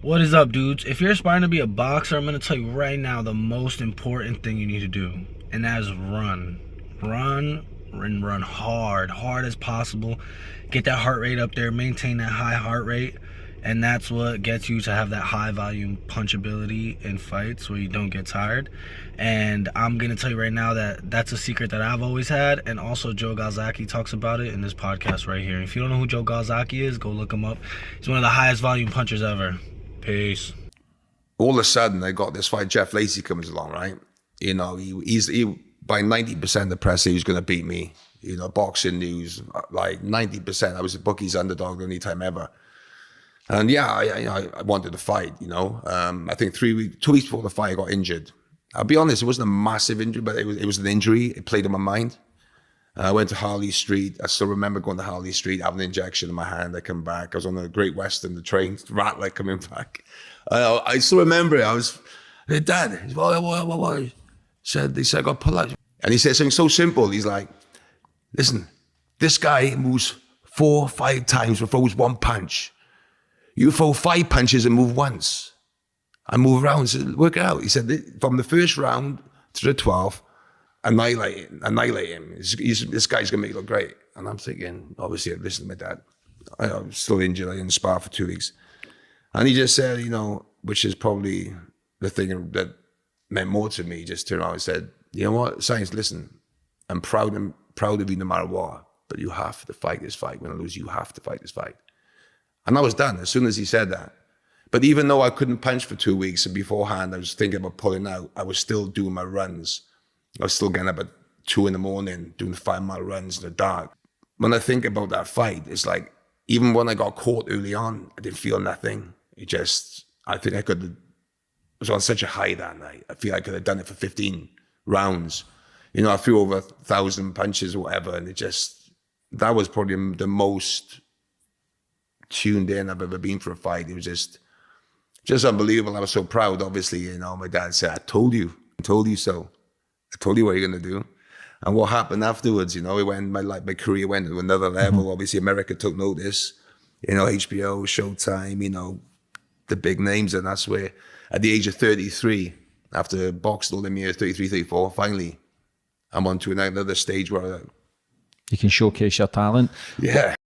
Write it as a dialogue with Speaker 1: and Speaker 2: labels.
Speaker 1: What is up, dudes? If you're aspiring to be a boxer, I'm going to tell you right now the most important thing you need to do, and that is run. Run and run hard as possible. Get that heart rate up there, maintain that high heart rate, and that's what gets you to have that high volume punchability in fights where you don't get tired. And I'm going to tell you right now that that's a secret that I've always had, and also Joe Galzaghe talks about it in this podcast right here. If you don't know who Joe Galzaghe is, go look him up. He's one of the highest volume punchers ever. Peace.
Speaker 2: All of a sudden, I got this fight. Jeff Lacey comes along, right? You know, he by 90% of the press, he was going to beat me. You know, boxing news, like 90%. I was a bookie's underdog any time ever. And yeah, I wanted to fight, you know. I think 2 weeks before the fight, I got injured. I'll be honest, it wasn't a massive injury, but it was an injury. It played on my mind. I went to Harley Street. I still remember going to Harley Street, having an injection in my hand. I come back. I was on the Great Western, the train, rattler coming back. I still remember it. I was, hey, Dad, he said, they said, I got pull out. And he said something so simple. He's like, listen, this guy moves 4 or 5 times and throws 1 punch. You throw 5 punches and move once. I move around, so work it out. He said, from the first round to the 12th, annihilate him. This guy's gonna make it look great. And I'm thinking, obviously, I listened to my dad. I'm still injured. I didn't spar for 2 weeks. And he just said, you know, which is probably the thing that meant more to me, just turned around and said, you know what, Science, listen, I'm proud of you no matter what, but you have to fight this fight. When I lose, you have to fight this fight. And I was done as soon as he said that. But even though I couldn't punch for 2 weeks, and beforehand I was thinking about pulling out, I was still doing my runs. I was still getting up at 2 in the morning, doing 5-mile runs in the dark. When I think about that fight, it's like, even when I got caught early on, I didn't feel nothing. I think I was on such a high that night. I feel I could have done it for 15 rounds. You know, I threw over 1,000 punches or whatever, and that was probably the most tuned in I've ever been for a fight. It was just unbelievable. I was so proud. Obviously, you know, my dad said, I told you so. I told you what you're going to do. And what happened afterwards, you know, my career went to another level. Mm-hmm. Obviously, America took notice, you know, HBO, Showtime, you know, the big names. And that's where, at the age of 33, after boxing all them years, 33, 34, finally, I'm on to another stage where
Speaker 3: you can showcase your talent.
Speaker 2: Yeah.